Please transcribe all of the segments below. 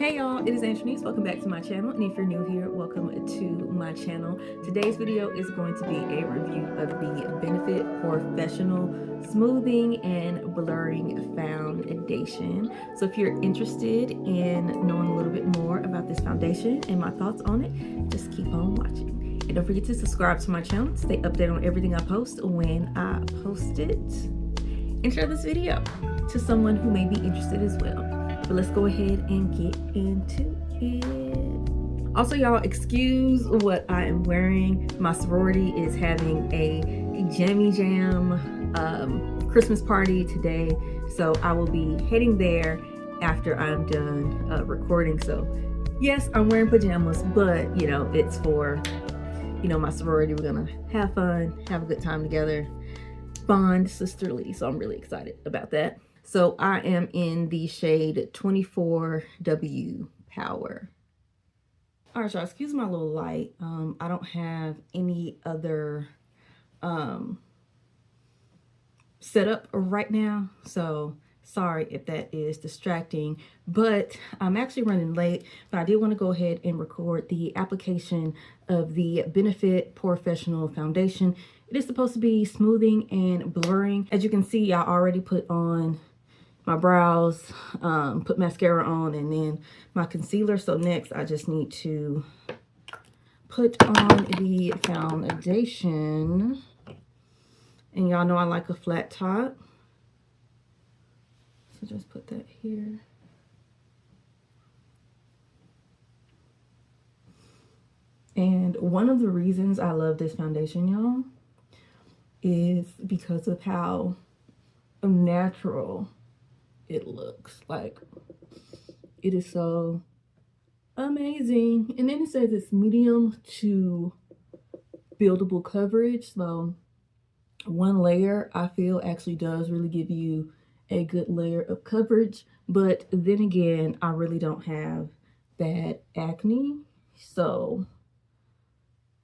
Hey y'all, it is Anthony. Welcome back to my channel, and if you're new here, welcome to my channel. Today's video is going to be a review of the Benefit Porefessional Smoothing and Blurring Foundation. So if you're interested in knowing a little bit more about this foundation and my thoughts on it, just keep on watching. And don't forget to subscribe to my channel to stay updated on everything I post when I post it. And share this video to someone who may be interested as well. But let's go ahead and get into it. Also, y'all, excuse what I am wearing. My sorority is having a jammy jam Christmas party today, so I will be heading there after I'm done recording. So yes, I'm wearing pajamas, but you know, it's for, you know, my sorority. We're gonna have fun, have a good time together, bond sisterly. So I'm really excited about that. So I am in the shade 24W Power. All right, y'all, excuse my little light. I don't have any other setup right now, so sorry if that is distracting, but I'm actually running late, but I did want to go ahead and record the application of the Benefit Porefessional Foundation. It is supposed to be smoothing and blurring. As you can see, I already put on my brows, put mascara on, and then my concealer. So next I just need to put on the foundation. And y'all know I like a flat top. So just put that here. And one of the reasons I love this foundation, y'all, is because of how natural it looks. Like, it is so amazing. And then it says it's medium to buildable coverage. So one layer, I feel, actually does really give you a good layer of coverage. But then again, I really don't have bad acne, so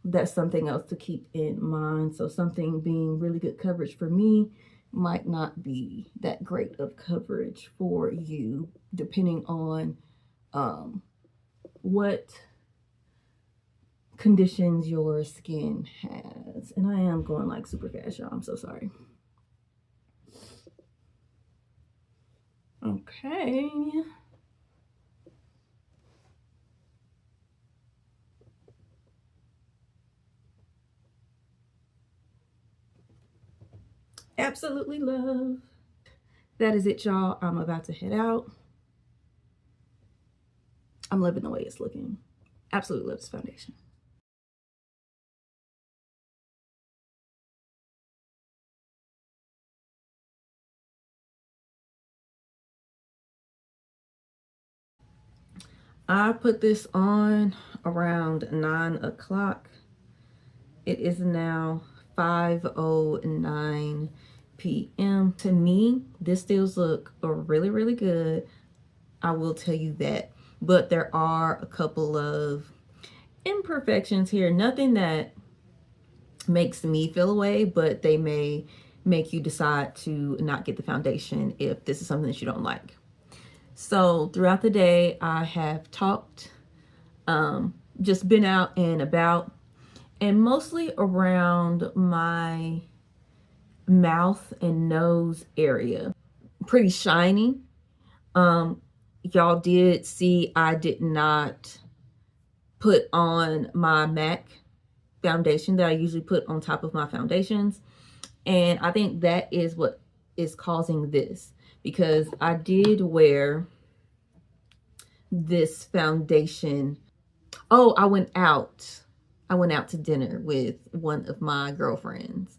that's something else to keep in mind. So something being really good coverage for me might not be that great of coverage for you, depending on what conditions your skin has. And I am going like super fast, y'all. I'm so sorry. Okay. Absolutely love. That is it, y'all. I'm about to head out. I'm loving the way it's looking. Absolutely love this foundation. I put this on around 9 o'clock. It is now 5:09 p.m. To me, this still looks really, really good. I will tell you that. But there are a couple of imperfections here. Nothing that makes me feel away, but they may make you decide to not get the foundation if this is something that you don't like. So throughout the day, I have talked, just been out and about, and mostly around my mouth and nose area. Pretty shiny. Y'all did see I did not put on my MAC foundation that I usually put on top of my foundations. And I think that is what is causing this, because I did wear this foundation. Oh, I went out to dinner with one of my girlfriends,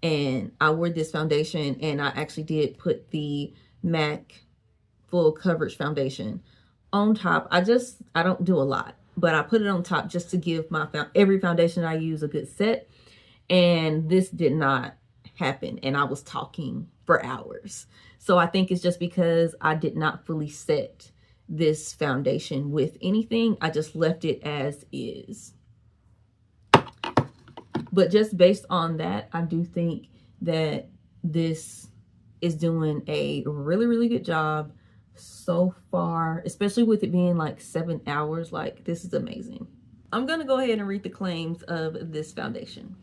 and I wore this foundation, and I actually did put the MAC full coverage foundation on top. I don't do a lot, but I put it on top just to give my every foundation I use a good set. And this did not happen, and I was talking for hours. So I think it's just because I did not fully set this foundation with anything. I just left it as is. But just based on that, I do think that this is doing a really, really good job so far, especially with it being like 7 hours. Like, this is amazing. I'm gonna go ahead and read the claims of this foundation.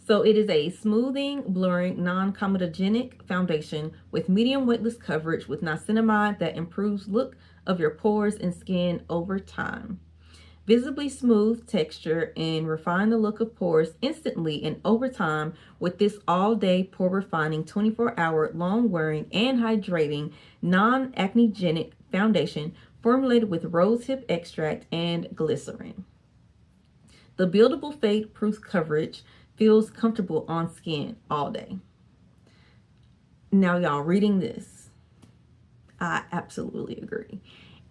So it is a smoothing, blurring, non-comedogenic foundation with medium weightless coverage with niacinamide that improves look of your pores and skin over time. Visibly smooth texture and refine the look of pores instantly and over time with this all-day pore refining 24-hour long wearing and hydrating non-acnegenic foundation formulated with rosehip extract and glycerin. The buildable fade proof coverage feels comfortable on skin all day. Now, y'all, reading this, I absolutely agree.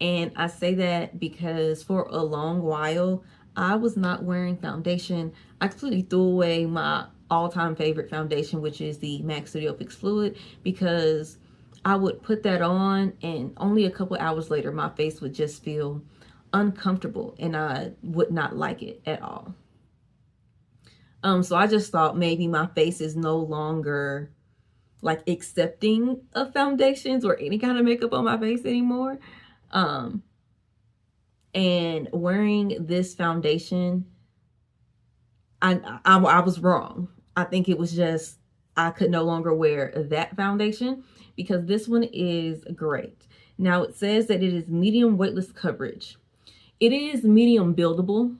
And I say that because for a long while, I was not wearing foundation. I completely threw away my all-time favorite foundation, which is the MAC Studio Fix Fluid, because I would put that on and only a couple hours later, my face would just feel uncomfortable and I would not like it at all. So I just thought maybe my face is no longer like accepting of foundations or any kind of makeup on my face anymore. And wearing this foundation, I was wrong. I think it was just I could no longer wear that foundation because this one is great. Now it says that it is medium weightless coverage. It is medium buildable.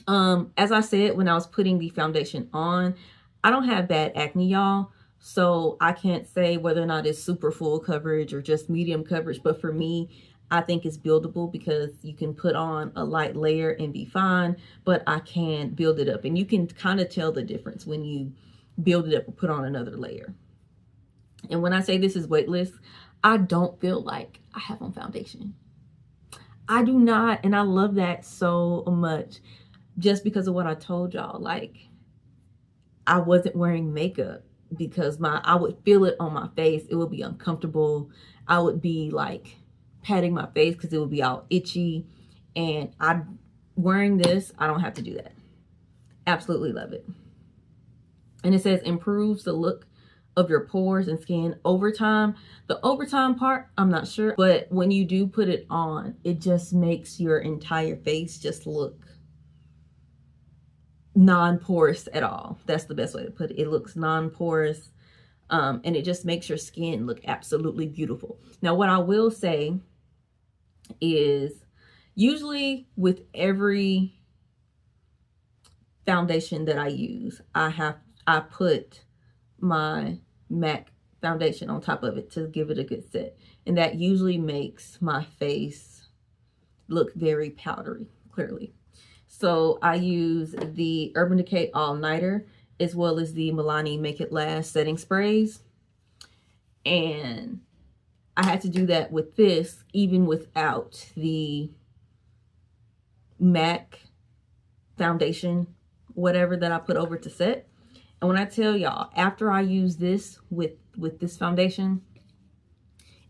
As I said when I was putting the foundation on, I don't have bad acne, y'all. So I can't say whether or not it's super full coverage or just medium coverage. But for me, I think it's buildable because you can put on a light layer and be fine, but I can build it up. And you can kind of tell the difference when you build it up or put on another layer. And when I say this is weightless, I don't feel like I have on foundation. I do not. And I love that so much just because of what I told y'all. Like, I wasn't wearing makeup because I would feel it on my face. It would be uncomfortable. I would be like patting my face because it would be all itchy. And wearing this, I don't have to do that. Absolutely love it. And it says improves the look of your pores and skin over time. The overtime part, I'm not sure. But when you do put it on, it just makes your entire face just look non-porous at all. That's the best way to put it. It looks non-porous, and it just makes your skin look absolutely beautiful. Now, what I will say is usually with every foundation that I use, I put my MAC foundation on top of it to give it a good set, and that usually makes my face look very powdery, clearly. So I use the Urban Decay All Nighter as well as the Milani Make It Last setting sprays. And I had to do that with this even without the MAC foundation, whatever that I put over to set. And when I tell y'all, after I use this with this foundation,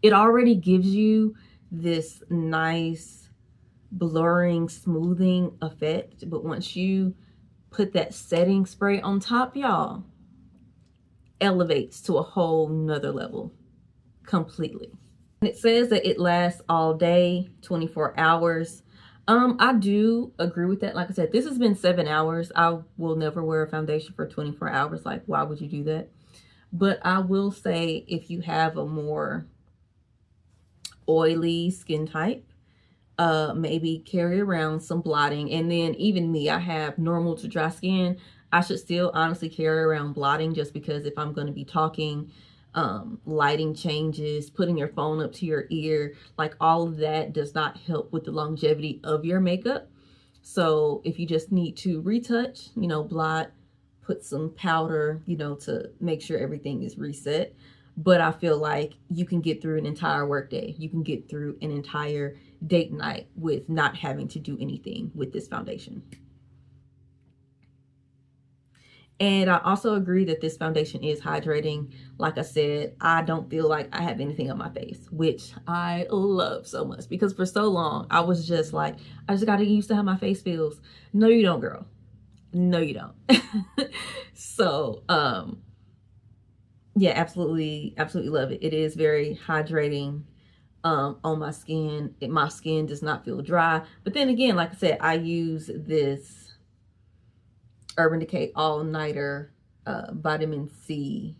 it already gives you this nice blurring, smoothing effect. But once you put that setting spray on top, y'all, elevates to a whole nother level completely. And it says that it lasts all day, 24 hours. I do agree with that. Like I said, this has been 7 hours. I will never wear a foundation for 24 hours. Like, why would you do that? But I will say if you have a more oily skin type, maybe carry around some blotting. And then even me, I have normal to dry skin. I should still honestly carry around blotting just because if I'm going to be talking, lighting changes, putting your phone up to your ear, like all of that does not help with the longevity of your makeup. So if you just need to retouch, blot, put some powder, to make sure everything is reset. But I feel like you can get through an entire workday. You can get through an entire date night with not having to do anything with this foundation. And I also agree that this foundation is hydrating. Like I said, I don't feel like I have anything on my face, which I love so much because for so long I was just like, I just got to get used to how my face feels. No, you don't, girl. No, you don't. So, yeah, absolutely love it. It is very hydrating. on my skin. My skin does not feel dry. But then again, like I said, I use this Urban Decay All Nighter Vitamin C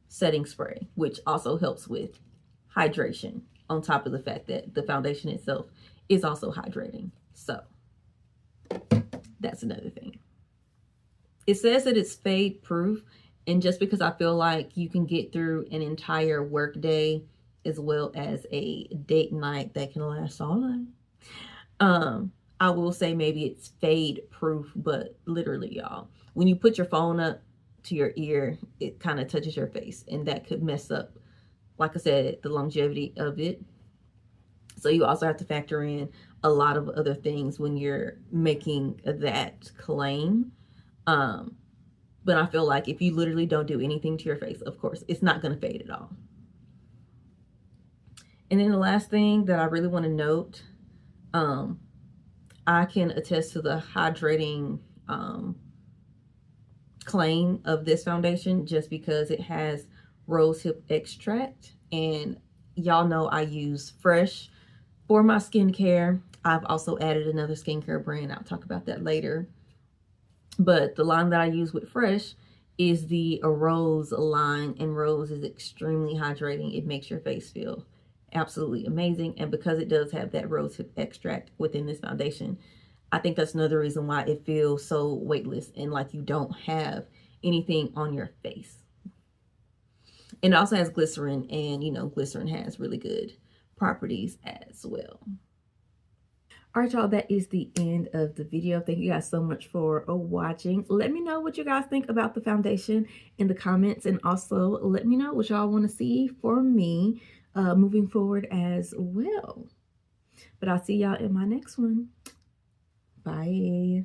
setting spray, which also helps with hydration, on top of the fact that the foundation itself is also hydrating. So that's another thing. It says that it's fade proof, and just because I feel like you can get through an entire work day as well as a date night that can last all night, I will say maybe it's fade proof, but literally, y'all, when you put your phone up to your ear, it kind of touches your face, and that could mess up, like I said, the longevity of it. So you also have to factor in a lot of other things when you're making that claim. Um, but I feel like if you literally don't do anything to your face, of course, it's not going to fade at all. And then the last thing that I really want to note, I can attest to the hydrating claim of this foundation just because it has rosehip extract. And y'all know I use Fresh for my skincare. I've also added another skincare brand. I'll talk about that later. But the line that I use with Fresh is the Rose line, and Rose is extremely hydrating. It makes your face feel absolutely amazing. And because it does have that rosehip extract within this foundation, I think that's another reason why it feels so weightless and like you don't have anything on your face. And it also has glycerin, and you know, glycerin has really good properties as well. All right, y'all, that is the end of the video. Thank you guys so much for watching. Let me know what you guys think about the foundation in the comments, and also let me know what y'all want to see for me moving forward as well. But I'll see y'all in my next one. Bye.